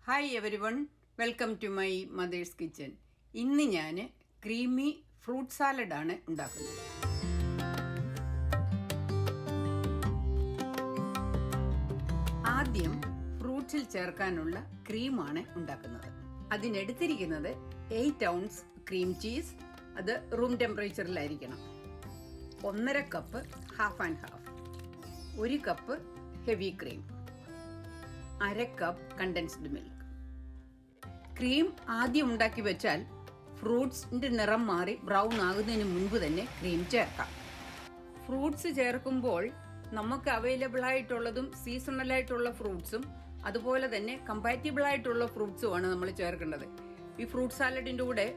Hi everyone, welcome to my mother's kitchen. ഇന്ന് ഞാൻ creamy fruit സാലഡാണ് ഉണ്ടാക്കുന്നത്. ആദ്യം ഫ്രൂട്ട്സിൽ ചേർക്കാനുള്ള ക്രീമാണ് ഉണ്ടാക്കുന്നത്. അതിനെടുത്തിരിക്കുന്നത് 8 ഔൺസ് ക്രീം ചീസ്, അത് റൂം ടെമ്പറേച്ചറിലായിരിക്കണം. 1.5 cup half and half, 1 cup heavy cream, 1/2 cup condensed milk. Cream ആദ്യം ഉണ്ടാക്കി വെച്ചാൽ ഫ്രൂട്ട്സിന്റെ നിറം മാറി ബ്രൗൺ ആകുന്നതിന് മുൻപ് തന്നെ ക്രീം ചേർക്കാം. ഫ്രൂട്ട്സ് ചേർക്കുമ്പോൾ നമുക്ക് അവൈലബിൾ ആയിട്ടുള്ളതും സീസണൽ ആയിട്ടുള്ള ഫ്രൂട്ട്സും അതുപോലെ തന്നെ കമ്പാറ്റബിൾ ആയിട്ടുള്ള ഫ്രൂട്ട്സുമാണ് നമ്മൾ ചേർക്കേണ്ടത്. ഈ ഫ്രൂട്ട് സാലഡിന്റെ കൂടെ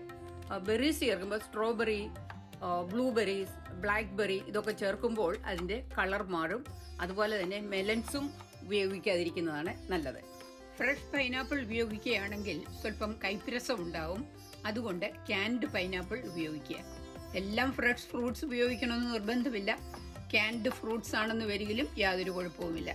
ബെറീസ് ചേർക്കുമ്പോൾ സ്ട്രോബെറി, ബ്ലൂബെറീസ്, ബ്ലാക്ക് ബെറി ഇതൊക്കെ ചേർക്കുമ്പോൾ അതിന്റെ കളർ മാറും. അതുപോലെ തന്നെ മെലൻസും ഉപയോഗിക്കാതിരിക്കുന്നതാണ് നല്ലത്. ഫ്രഷ് പൈനാപ്പിൾ ഉപയോഗിക്കുകയാണെങ്കിൽ സ്വല്പം കൈപ്പിരസം ഉണ്ടാവും. അതുകൊണ്ട് ക്യാൻഡ് പൈനാപ്പിൾ ഉപയോഗിക്കുക. എല്ലാം ഫ്രഷ് ഫ്രൂട്ട്സ് ഉപയോഗിക്കണമെന്ന് നിർബന്ധമില്ല. ക്യാൻഡ് ഫ്രൂട്ട്സ് ആണെന്ന് വരികിലും യാതൊരു കുഴപ്പവുമില്ല.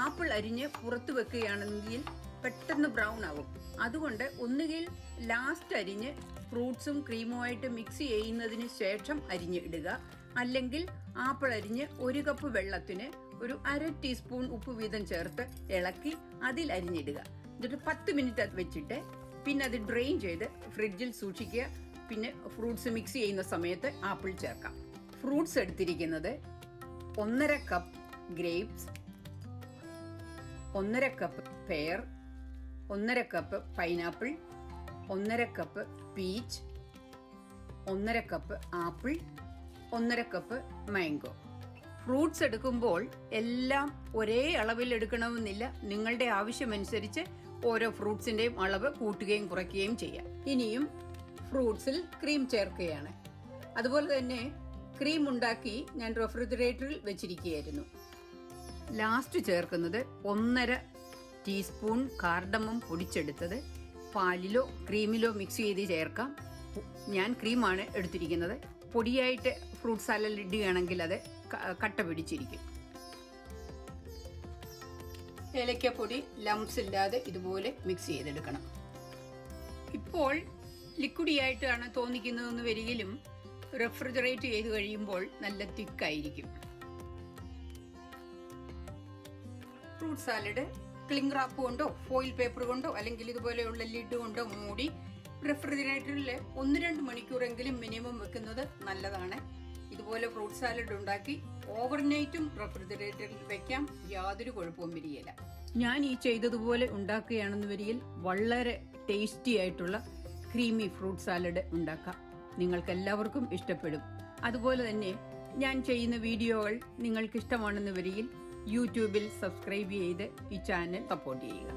ആപ്പിൾ അരിഞ്ഞ് പുറത്ത് വെക്കുകയാണെങ്കിൽ പെട്ടെന്ന് ബ്രൗൺ ആകും. അതുകൊണ്ട് ഒന്നുകിൽ ലാസ്റ്റ് അരിഞ്ഞ് ഫ്രൂട്ട്സും ക്രീമുമായിട്ട് മിക്സ് ചെയ്യുന്നതിന് ശേഷം അരിഞ്ഞ് ഇടുക. അല്ലെങ്കിൽ ആപ്പിൾ അരിഞ്ഞ് 1 കപ്പ് വെള്ളത്തിന് ഒരു 1/2 ടീസ്പൂൺ ഉപ്പ് വീതം ചേർത്ത് ഇളക്കി അതിൽ അരിഞ്ഞിടുക. എന്നിട്ട് 10 മിനിറ്റ് വെച്ചിട്ട് പിന്നെ അത് ഡ്രെയിൻ ചെയ്ത് ഫ്രിഡ്ജിൽ സൂക്ഷിക്കുക. പിന്നെ ഫ്രൂട്ട്സ് മിക്സ് ചെയ്യുന്ന സമയത്ത് ആപ്പിൾ ചേർക്കാം. ഫ്രൂട്ട്സ് എടുത്തിരിക്കുന്നത് 1.5 cup grapes, 1.5 cup pair, 1.5 cup pineapple, 1.5 cup peach, 1.5 cup apple, 1.5 cup mango. Fruits എടുക്കുമ്പോൾ എല്ലാം ഒരേ അളവിൽ എടുക്കണമെന്നില്ല. നിങ്ങളുടെ ആവശ്യമനുസരിച്ച് ഓരോ ഫ്രൂട്ട്സിന്റെയും അളവ് കൂട്ടുകയും കുറയ്ക്കുകയും ചെയ്യാം. ഇനിയും ഫ്രൂട്ട്സിൽ ക്രീം ചേർക്കുകയാണ്. അതുപോലെ തന്നെ ക്രീം ഉണ്ടാക്കി ഞാൻ റെഫ്രിജറേറ്ററിൽ വെച്ചിരിക്കുകയായിരുന്നു. ലാസ്റ്റ് ചേർക്കുന്നത് 1.5 ടീസ്പൂൺ കാർഡമം പൊടിച്ചെടുത്തത്. പാലിലോ ക്രീമിലോ മിക്സ് ചെയ്ത് ചേർക്കാം. ഞാൻ ക്രീമാണ് എടുത്തിരിക്കുന്നത്. പൊടിയായിട്ട് ഫ്രൂട്ട് സാലഡ് ഇടുകയാണെങ്കിൽ അത് കട്ട പിടിച്ചിരിക്കും. ഏലക്കപ്പൊടി ലംസ് ഇല്ലാതെ ഇതുപോലെ മിക്സ് ചെയ്തെടുക്കണം. ഇപ്പോൾ ലിക്വിഡിയായിട്ടാണ് തോന്നിക്കുന്നതെന്ന് വരികിലും റെഫ്രിജറേറ്റ് ചെയ്ത് കഴിയുമ്പോൾ നല്ല തിക്കായിരിക്കും. ഫ്രൂട്ട് സാലഡ് ക്ലിംഗ് റാപ്പ് കൊണ്ടോ ഫോയിൽ പേപ്പർ കൊണ്ടോ അല്ലെങ്കിൽ ഇതുപോലെയുള്ള ലിഡ് കൊണ്ടോ മൂടി റെഫ്രിജറേറ്ററിൽ 1-2 മണിക്കൂറെങ്കിലും മിനിമം വെക്കുന്നത് നല്ലതാണ്. ഇതുപോലെ ഫ്രൂട്ട് സാലഡ് ഉണ്ടാക്കി ഓവർനൈറ്റും റെഫ്രിജറേറ്ററിൽ വെക്കാം. യാതൊരു കുഴപ്പവും വരികയില്ല. ഞാൻ ഈ ചെയ്തതുപോലെ ഉണ്ടാക്കുകയാണെന്ന് വരികിൽ വളരെ ടേസ്റ്റി ആയിട്ടുള്ള ക്രീമി ഫ്രൂട്ട് സാലഡ് ഉണ്ടാക്കാം. നിങ്ങൾക്ക് എല്ലാവർക്കും ഇഷ്ടപ്പെടും. അതുപോലെ തന്നെ ഞാൻ ചെയ്യുന്ന വീഡിയോകൾ നിങ്ങൾക്ക് ഇഷ്ടമാണെന്ന് വരികിൽ യൂട്യൂബിൽ സബ്സ്ക്രൈബ് ചെയ്ത് ഈ ചാനൽ സപ്പോർട്ട് ചെയ്യുക.